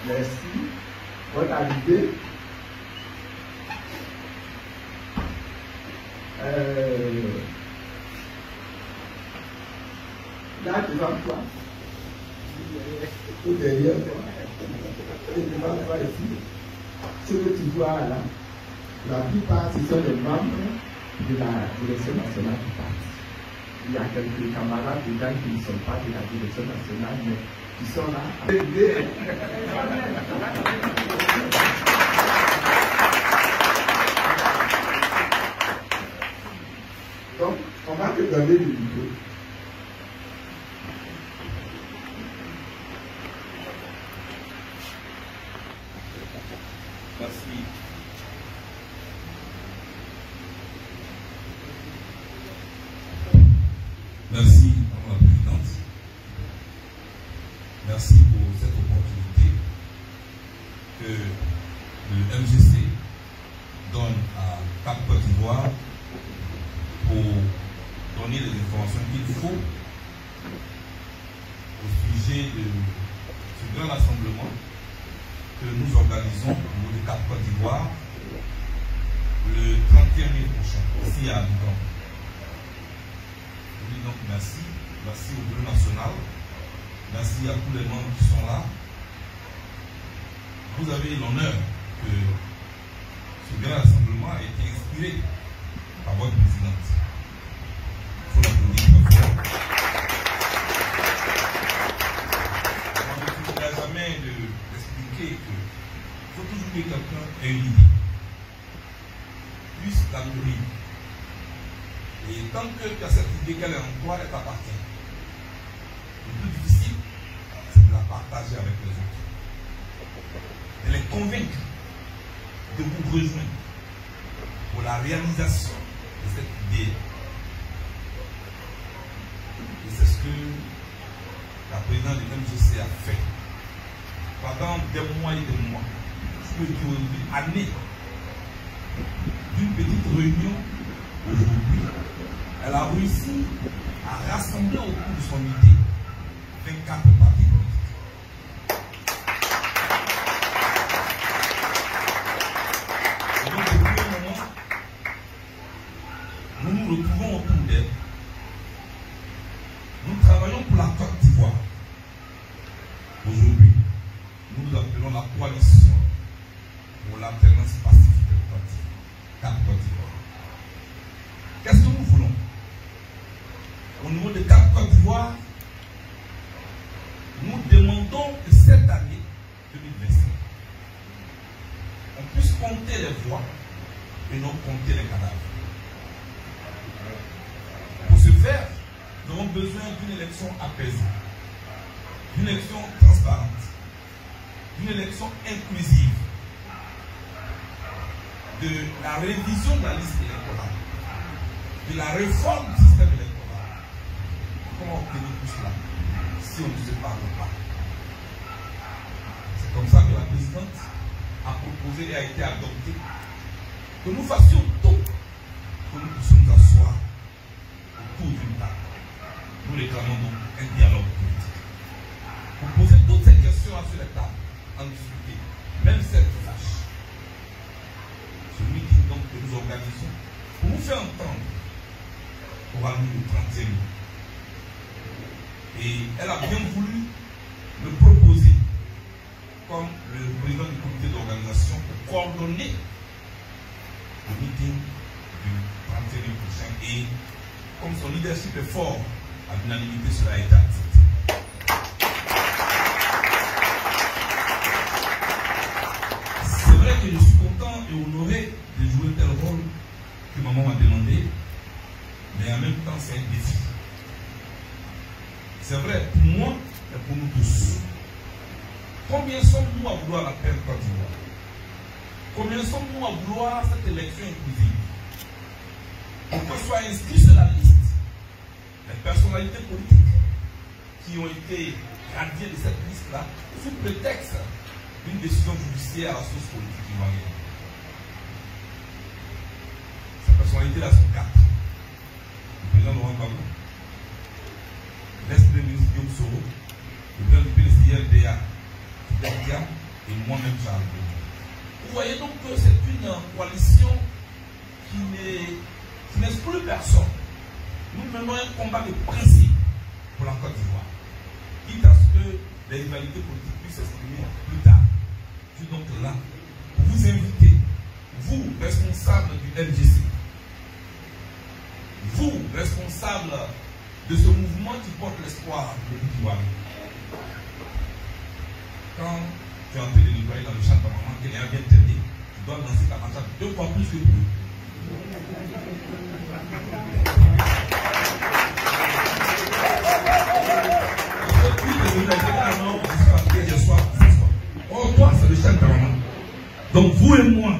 Merci. Bonne arrivée. Là, devant toi. Ou derrière toi. Et devant toi ici. Ce que tu vois là, la plupart, ce sont les membres de la direction nationale du parti. Il y a quelques camarades dedans qui ne sont pas de la direction nationale, mais qui sont là. Donc, on va te donner le vidéo. Merci. Merci, Madame la Présidente. Merci pour cette opportunité que le MGC donne à Cap Côte d'Ivoire pour donner les informations qu'il faut au sujet de ce grand rassemblement que nous organisons au niveau de Cap Côte d'Ivoire le 31 mai prochain, ici à Abidjan. Je dis donc merci au bureau national, merci à tous les membres qui sont là. Vous avez l'honneur que ce grand rassemblement a été inspiré par votre présidente. Il faut l'applaudir très fort. On ne finira jamais d'expliquer qu'il faut toujours que quelqu'un ait une idée, puisse la nourrir. Et tant que tu as cette idée qu'elle est en toi, elle t'appartient. Le plus difficile, c'est de la partager avec les autres. Elle est convaincue de vous rejoindre pour la réalisation de cette idée. Et c'est ce que la présidente du MGC a fait. Pendant des mois et des mois, je peux dire aujourd'hui, années, d'une petite réunion, aujourd'hui, elle a réussi à rassembler autour de son idée 24 partis politiques. Et donc, depuis un moment, nous nous retrouvons autour d'elle. Nous travaillons pour la Côte d'Ivoire. Aujourd'hui, nous nous appelons la coalition pour l'alternance pacifique démocratique, Cap Côte d'Ivoire. Qu'est-ce que nous voulons? Au niveau de Cap Côte d'Ivoire, nous demandons que cette année 2025, on puisse compter les voix et non compter les cadavres. Pour ce faire, nous avons besoin d'une élection apaisée, d'une élection transparente, d'une élection inclusive, de la révision de la liste électorale, de la réforme du système électoral. Comment obtenir tout cela si on ne se parle pas? C'est comme ça que la présidente a proposé et a été adoptée que nous fassions tout que nous puissions nous asseoir autour d'une table. Nous réclamons donc un dialogue politique. Pour poser toutes ces questions sur la table, en discuter, même celles qui fâchent. Ce meeting donc que nous organisons pour nous faire entendre aura lieu le 31 mai. Et elle a bien voulu me proposer comme le président du comité d'organisation pour coordonner le meeting du 31 mai prochain. Et comme son leadership est fort, à l'unanimité, cela a été accepté. C'est vrai que je suis content et honoré de jouer tel rôle que maman m'a demandé, mais en même temps c'est un défi. C'est vrai pour moi et pour nous tous. Combien sommes-nous à vouloir la paix en Côte d'Ivoire? Combien sommes-nous à vouloir cette élection inclusive? Pour que soient inscrits sur la liste les personnalités politiques qui ont été radiées de cette liste-là sous prétexte d'une décision judiciaire à la source politique ivoirienne. Ces personnalités-là sont 4. Le président Laurent Gbagbo, l'ex-premier ministre Guillaume Soro, le président du PDCI-LDA, Fidel Dia, et moi-même Charles. Vous voyez donc que c'est une coalition qui n'exclut personne. Nous menons un combat de principe pour la Côte d'Ivoire, quitte à ce que les rivalités politiques puissent s'exprimer plus tard. Je suis donc là pour vous inviter, vous, responsables du MGC, vous, responsables de ce mouvement qui porte l'espoir de l'Ivoire. Quand tu es en train de nettoyer dans le champ de ta maman, qu'elle est bien t'aider, tu dois danser ta maman 2 fois plus que vous. Oh, toi, c'est le champ de ta maman. Donc, vous et moi,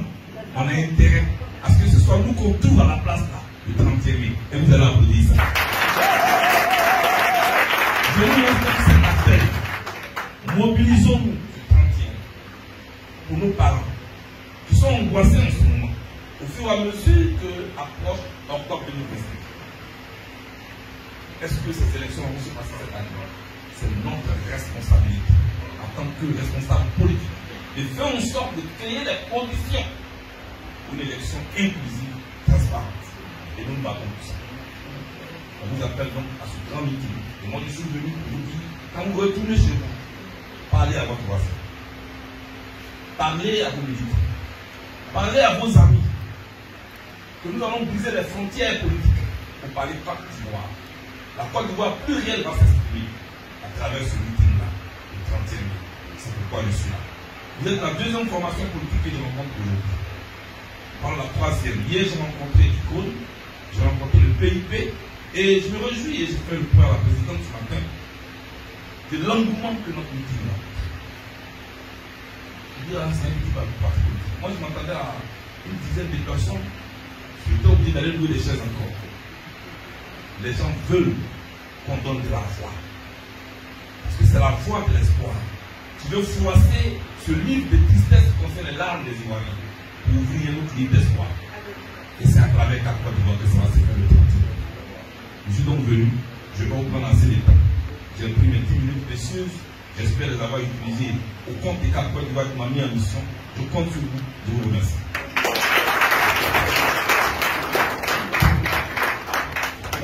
on a intérêt à ce que ce soit nous qu'on trouve à la place là, le 30e mai. Et vous allez applaudir ça. Je vous lance cet appel. Mobilisons-nous le 30e pour nos parents qui sont angoissés en ce moment, au fur et à mesure que approche octobre 2025. Est-ce que ces élections vont se passer cette année? C'est notre responsabilité en tant que responsable politique de faire en sorte de créer les conditions pour une élection inclusive, transparente. Et nous nous battons pour ça. On vous appelle donc à ce grand meeting. Et moi, je suis venu pour vous dire, quand vous retournez chez vous, parlez à votre voisin. Parlez à vos militants. Parlez à vos amis. Que nous allons briser les frontières politiques pour parler de Côte d'Ivoire. La Côte d'Ivoire plurielle va s'exprimer à travers ce meeting-là, le 30e mai. C'est pourquoi je suis là. Vous êtes la deuxième formation politique que je rencontre aujourd'hui. Par la troisième, hier j'ai rencontré Icône, j'ai rencontré le PIP, et je me réjouis, et j'ai fait le point à la présidente ce matin, de l'engouement que notre meeting a. Je dis, c'est un petit parti politique. Moi je m'attendais à une dizaine de personnes, j'étais obligé d'aller louer des chaises encore. Les gens veulent qu'on donne de la voix. Parce que c'est la voix de l'espoir. Tu veux froisser ce livre de tristesse qui concerne les larmes des Ivoiriens pour ouvrir un autre livre d'espoir. Et c'est à travers la Côte d'Ivoire que ça va se faire le 30. Je suis donc venu, je vais pas vous prendre assez de temps. J'ai pris mes 10 minutes précieuses. J'espère les avoir utilisées au compte des 4 Côte d'Ivoire qui m'a mis en mission. Je compte sur vous. Je vous remercie.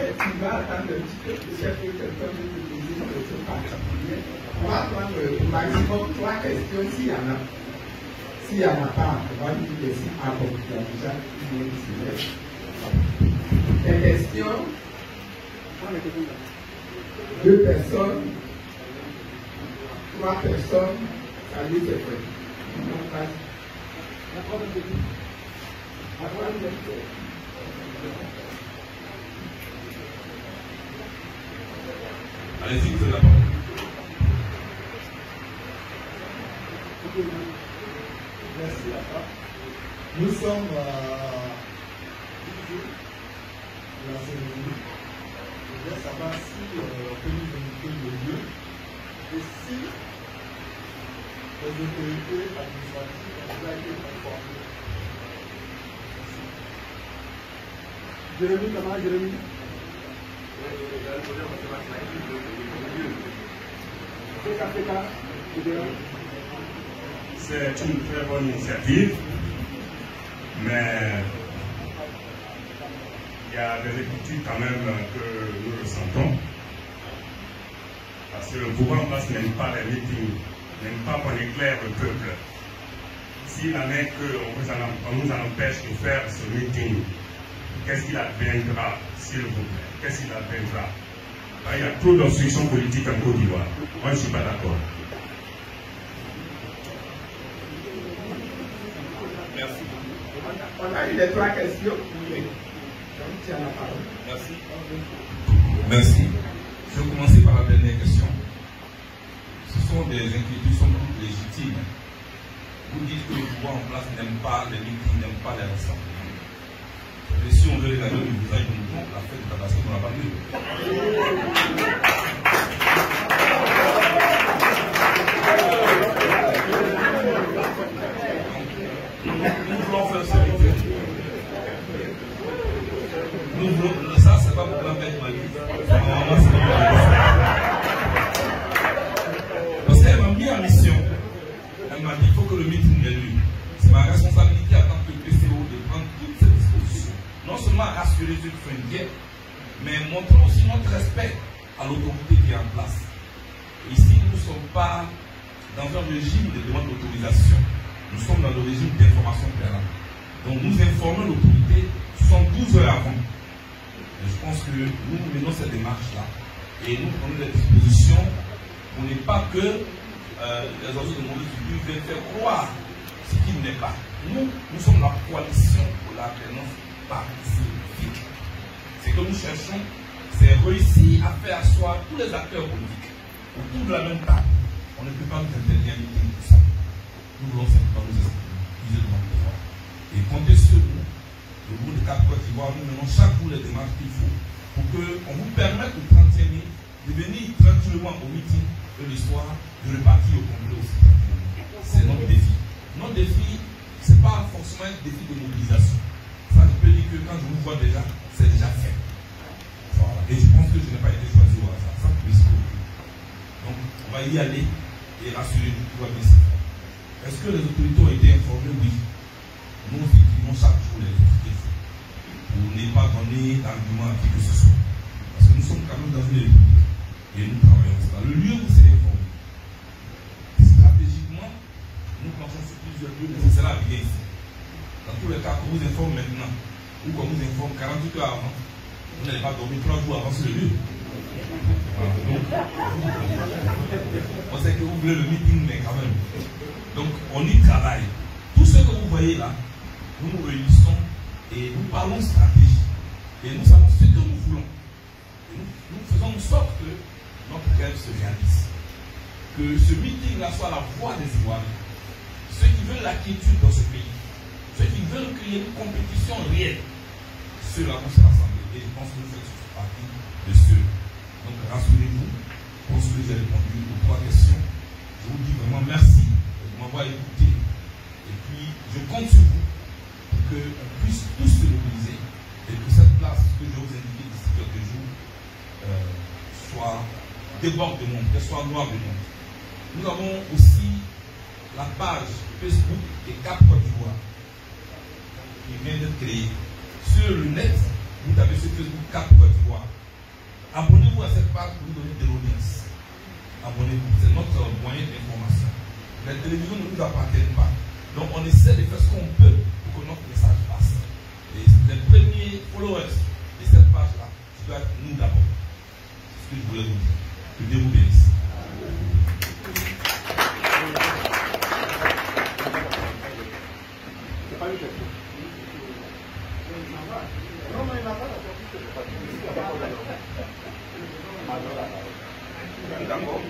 Tu vas attendre un petit peu pour que quelqu'un me dise une question particulière. On va prendre au maximum 3 questions s'il y en a. S'il n'y en a pas, on va lui laisser accomplir déjà une autre. Des questions. 2 personnes. 3 personnes. Allez, c'est fait. Allez-y, vous avez la parole. Merci, Papa. Nous sommes à la cérémonie. Je voudrais savoir si on peut nous indiquer le lieu et si les autorités administratives ont déjà été informées. Jérémy, comment Jérémy? C'est une très bonne initiative, mais il y a des inquiétudes quand même que nous ressentons. Parce que le pouvoir en place n'aime pas les meetings, n'aime pas qu'on éclaire le peuple. S'il en est qu'on nous en empêche de faire ce meeting, qu'est-ce qu'il adviendra, s'il vous plaît? Qu'est-ce qu'il adviendra? Il y a trop d'obstructions politiques en Côte d'Ivoire. Moi, je ne suis pas d'accord. Merci. On a eu les 3 questions. Donc, tu as la parole. Merci. Merci. Je vais commencer par la dernière question. Ce sont des inquiétudes, sont toutes légitimes. Vous dites que le pouvoir en place n'aime pas les meetings, n'aime pas les rassemblements. Et si on veut regarder le visage de mouton, la fête de Tabasco, on n'a pas vu. Nous voulons faire ce rituel. Nous voulons, ça, c'est pas pour grand-père qui m'a dit. Normalement, c'est pas pour parce qu'elle m'a mis en mission. Elle m'a dit, montrons aussi notre respect à l'autorité qui est en place. Ici, nous ne sommes pas dans un régime de demande d'autorisation. Nous sommes dans le régime d'information préalable. Donc nous informons l'autorité 72 heures avant. Et je pense que nous menons cette démarche-là. Et nous prenons des dispositions pour ne pas que les oiseaux de mauvais augure viennent faire croire ce qui n'est pas. Nous sommes la coalition pour la gouvernance pacifique. Ce que nous cherchons, c'est réussir à faire asseoir tous les acteurs politiques autour de la même table. On ne peut pas nous intervenir avec tout ça. Nous voulons simplement nous excuser de notre pouvoir. Et comptez sur nous, le groupe de Cap Côte d'Ivoire, nous menons chaque jour les démarches qu'il faut pour qu'on vous permette au 31 mai de venir tranquillement au meeting de l'histoire, de repartir au complet aussi tranquillement. C'est notre défi. Notre défi, ce n'est pas forcément un défi de mobilisation. Ça, je peux dire que quand je vous vois déjà, c'est déjà fait. Voilà. Et je pense que je n'ai pas été choisi au hasard. Ça peut se produire. Donc, on va y aller et rassurez-vous, tout va bien se faire. Est-ce que les autorités ont été informées? Oui. Nous écrivons chaque jour les autorités pour ne pas donner d'argument à qui que ce soit. Parce que nous sommes quand même dans une république et nous travaillons ça. Le lieu où c'est informé. Stratégiquement, nous pensons sur plusieurs lieux nécessaires à bien ici. Dans tous les cas, qu'on vous informe maintenant ou qu'on vous informe 48 heures avant, vous n'allez pas dormir 3 jours avant sur le lieu. Voilà. Donc, on sait que vous voulez le meeting, mais quand même. Donc, on y travaille. Tout ce que vous voyez là, nous nous réunissons et nous parlons stratégie. Et nous savons ce que nous voulons. Et nous faisons en sorte que notre rêve se réalise. Que ce meeting-là soit la voix des Ivoiriens. Ceux qui veulent la quiétude dans ce pays. Ceux qui veulent qu'il y ait une compétition réelle. Ceux-là vont se rassembler. Et je pense que nous faisons partie de ceux. Donc rassurez-vous. Je pense que j'ai répondu aux 3 questions. Je vous dis vraiment merci de m'avoir écouté. Et puis, je compte sur vous pour qu'on puisse tous se mobiliser et que cette place que je vais vous indiquer d'ici quelques jours soit déborde de monde, qu'elle soit noire de monde. Nous avons aussi la page Facebook et Cap Côte d'Ivoire qui vient d'être créée. Sur le net, vous avez sur Facebook Cap Côte d'Ivoire. Abonnez-vous à cette page pour nous donner de l'audience. Abonnez-vous, c'est notre moyen d'information. Les télévisions ne nous appartiennent pas. Donc on essaie de faire ce qu'on peut pour que notre message passe. Et les premiers followers de cette page-là, ça doit être nous d'abord. C'est ce que je voulais vous dire. Que Dieu vous bénisse. C'est pas une question. Non, mais il n'a pas la question. D'accord.